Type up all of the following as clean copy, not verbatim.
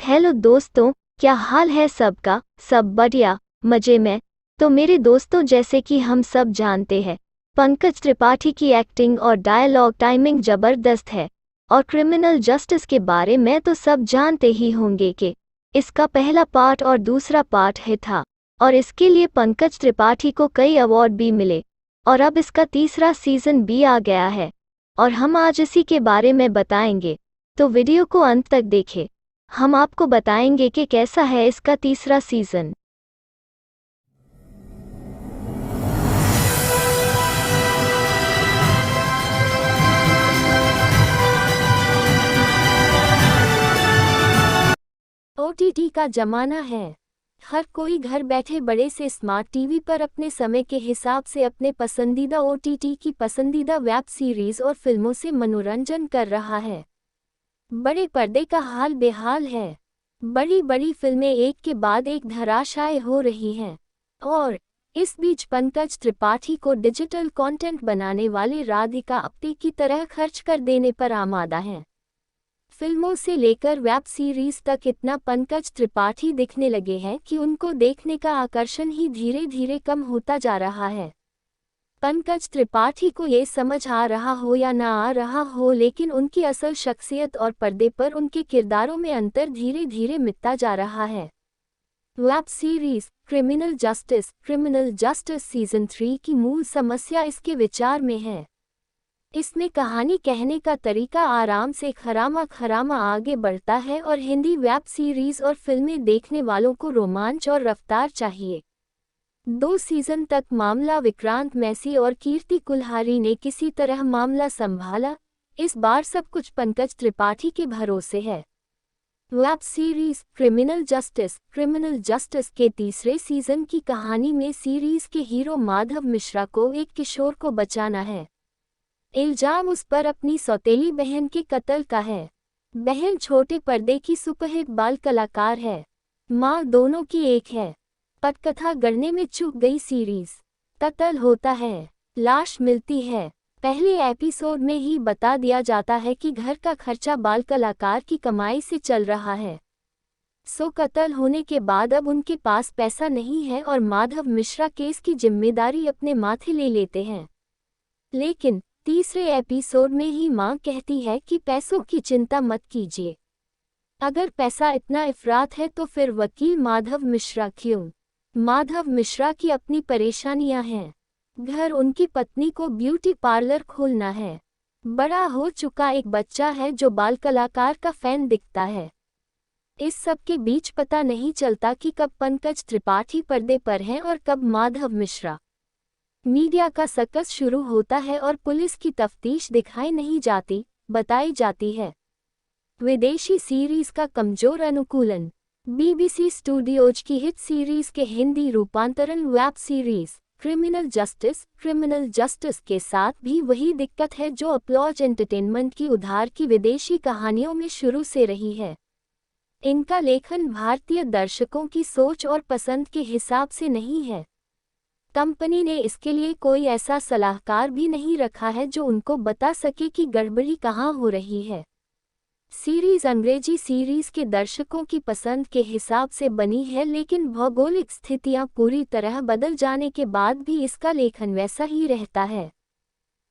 Hello दोस्तों, क्या हाल है सबका। सब बढ़िया, मजे में। तो मेरे दोस्तों, जैसे कि हम सब जानते हैं, पंकज त्रिपाठी की एक्टिंग और डायलॉग टाइमिंग जबरदस्त है। और क्रिमिनल जस्टिस के बारे में तो सब जानते ही होंगे कि इसका पहला पार्ट और दूसरा पार्ट हिट था और इसके लिए पंकज त्रिपाठी को कई अवार्ड भी मिले। और अब इसका तीसरा सीजन भी आ गया है और हम आज इसी के बारे में बताएंगे, तो वीडियो को अंत तक देखें। हम आपको बताएंगे कि कैसा है इसका तीसरा सीजन। ओटीटी का जमाना है। हर कोई घर बैठे बड़े से स्मार्ट टीवी पर अपने समय के हिसाब से अपने पसंदीदा ओटीटी की पसंदीदा वेब सीरीज और फिल्मों से मनोरंजन कर रहा है। बड़े पर्दे का हाल बेहाल है। बड़ी बड़ी फिल्में एक के बाद एक धराशायी हो रही हैं और इस बीच पंकज त्रिपाठी को डिजिटल कंटेंट बनाने वाले राधिका आप्टे की तरह खर्च कर देने पर आमादा हैं। फिल्मों से लेकर वेब सीरीज तक इतना पंकज त्रिपाठी दिखने लगे हैं कि उनको देखने का आकर्षण ही धीरे धीरे कम होता जा रहा है। पंकज त्रिपाठी को ये समझ आ रहा हो या ना आ रहा हो, लेकिन उनकी असल शख्सियत और पर्दे पर उनके किरदारों में अंतर धीरे धीरे मिटता जा रहा है। Web series criminal justice season 3 की मूल समस्या इसके विचार में है। इसमें कहानी कहने का तरीका आराम से खरामा आगे बढ़ता है और हिंदी वेब सीरीज और फिल्में देखने वालों को रोमांच और रफ्तार चाहिए। 2 सीजन तक मामला विक्रांत मैसी और कीर्ति कुल्हारी ने किसी तरह मामला संभाला। इस बार सब कुछ पंकज त्रिपाठी के भरोसे है। वेब सीरीज क्रिमिनल जस्टिस के तीसरे सीजन की कहानी में सीरीज के हीरो माधव मिश्रा को एक किशोर को बचाना है। इल्जाम उस पर अपनी सौतेली बहन के कत्ल का है। बहन छोटे पर्दे की सुपरहिट बाल कलाकार है, मां दोनों की एक है। पटकथा गढ़ने में चूक गई सीरीज। कत्ल होता है, लाश मिलती है। पहले एपिसोड में ही बता दिया जाता है कि घर का खर्चा बाल कलाकार की कमाई से चल रहा है। कत्ल होने के बाद अब उनके पास पैसा नहीं है और माधव मिश्रा केस की जिम्मेदारी अपने माथे ले लेते हैं। लेकिन तीसरे एपिसोड में ही मां कहती है कि पैसों की चिंता मत कीजिए। अगर पैसा इतना इफरात है तो फिर वकील माधव मिश्रा क्यों? माधव मिश्रा की अपनी परेशानियां हैं। घर, उनकी पत्नी को ब्यूटी पार्लर खोलना है। बड़ा हो चुका एक बच्चा है जो बाल कलाकार का फैन दिखता है। इस सब के बीच पता नहीं चलता कि कब पंकज त्रिपाठी पर्दे पर हैं और कब माधव मिश्रा। मीडिया का सर्कस शुरू होता है और पुलिस की तफ्तीश दिखाई नहीं जाती, बताई जाती है। विदेशी सीरीज का कमजोर अनुकूलन। बीबीसी स्टूडियोज की हिट सीरीज के हिंदी रूपांतरण वेब सीरीज क्रिमिनल जस्टिस के साथ भी वही दिक्कत है जो अपलॉज एंटरटेनमेंट की उधार की विदेशी कहानियों में शुरू से रही है। इनका लेखन भारतीय दर्शकों की सोच और पसंद के हिसाब से नहीं है। कंपनी ने इसके लिए कोई ऐसा सलाहकार भी नहीं रखा है जो उनको बता सके कि गड़बड़ी कहाँ हो रही है। सीरीज अंग्रेजी सीरीज के दर्शकों की पसंद के हिसाब से बनी है, लेकिन भौगोलिक स्थितियां पूरी तरह बदल जाने के बाद भी इसका लेखन वैसा ही रहता है।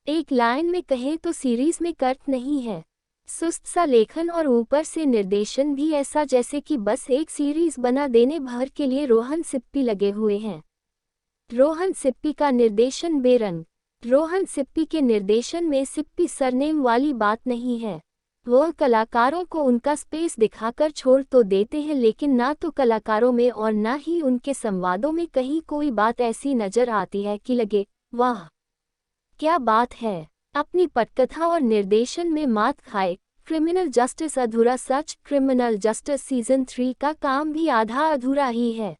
एक लाइन में कहें तो सीरीज में कर्त नहीं है। सुस्त सा लेखन और ऊपर से निर्देशन भी ऐसा जैसे कि बस एक सीरीज बना देने भर के लिए रोहन सिप्पी लगे हुए हैं। रोहन सिप्पी का निर्देशन बेरंग। रोहन सिप्पी के निर्देशन में सिप्पी सरनेम वाली बात नहीं है। वह कलाकारों को उनका स्पेस दिखाकर छोड़ तो देते हैं, लेकिन ना तो कलाकारों में और ना ही उनके संवादों में कहीं कोई बात ऐसी नजर आती है कि लगे वाह क्या बात है। अपनी पटकथा और निर्देशन में मात खाए क्रिमिनल जस्टिस अधूरा सच। क्रिमिनल जस्टिस सीजन 3 का काम भी आधा अधूरा ही है।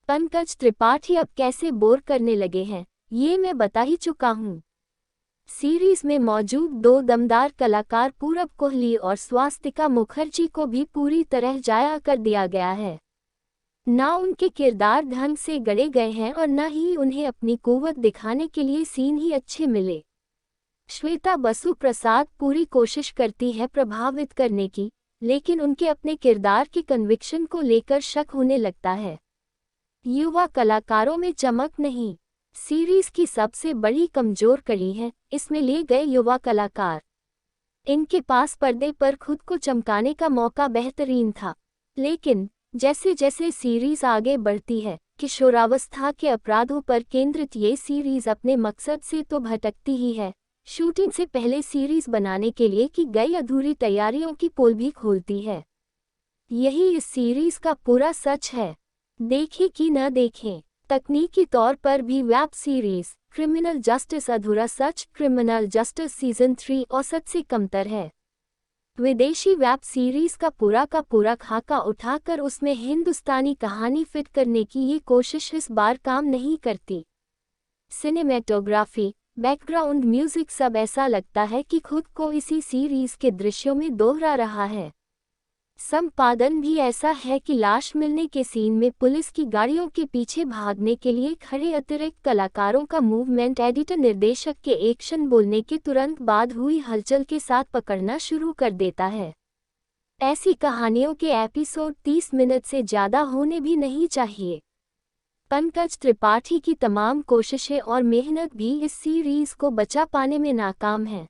पंकज त्रिपाठी अब कैसे बोर करने लगे हैं ये मैं बता ही चुका हूँ। सीरीज में मौजूद 2 दमदार कलाकार पूरब कोहली और स्वास्तिका मुखर्जी को भी पूरी तरह जाया कर दिया गया है। ना उनके किरदार ढंग से गढ़े गए हैं और न ही उन्हें अपनी कुव्वत दिखाने के लिए सीन ही अच्छे मिले। श्वेता बसु प्रसाद पूरी कोशिश करती है प्रभावित करने की, लेकिन उनके अपने किरदार के कन्विक्शन को लेकर शक होने लगता है। युवा कलाकारों में चमक नहीं सीरीज की सबसे बड़ी कमजोर कड़ी है इसमें लिए गए युवा कलाकार। इनके पास पर्दे पर खुद को चमकाने का मौका बेहतरीन था, लेकिन जैसे जैसे सीरीज आगे बढ़ती है, किशोरावस्था के अपराधों पर केंद्रित ये सीरीज अपने मकसद से तो भटकती ही है, शूटिंग से पहले सीरीज बनाने के लिए की गई अधूरी तैयारियों की पोल भी खोलती है। यही इस सीरीज का पूरा सच है। देखें कि न देखें, तकनीकी तौर पर भी वेब सीरीज क्रिमिनल जस्टिस अधूरा सच क्रिमिनल जस्टिस सीजन 3 औसत से कमतर है। विदेशी वेब सीरीज का पूरा खाका उठाकर उसमें हिंदुस्तानी कहानी फिट करने की ये कोशिश इस बार काम नहीं करती। सिनेमेटोग्राफी, बैकग्राउंड म्यूजिक सब ऐसा लगता है कि खुद को इसी सीरीज के दृश्यों में दोहरा रहा है। संपादन भी ऐसा है कि लाश मिलने के सीन में पुलिस की गाड़ियों के पीछे भागने के लिए खड़े अतिरिक्त कलाकारों का मूवमेंट एडिटर निर्देशक के एक्शन बोलने के तुरंत बाद हुई हलचल के साथ पकड़ना शुरू कर देता है। ऐसी कहानियों के एपिसोड 30 मिनट से ज़्यादा होने भी नहीं चाहिए। पंकज त्रिपाठी की तमाम कोशिशें और मेहनत भी इस सीरीज को बचा पाने में नाकाम है।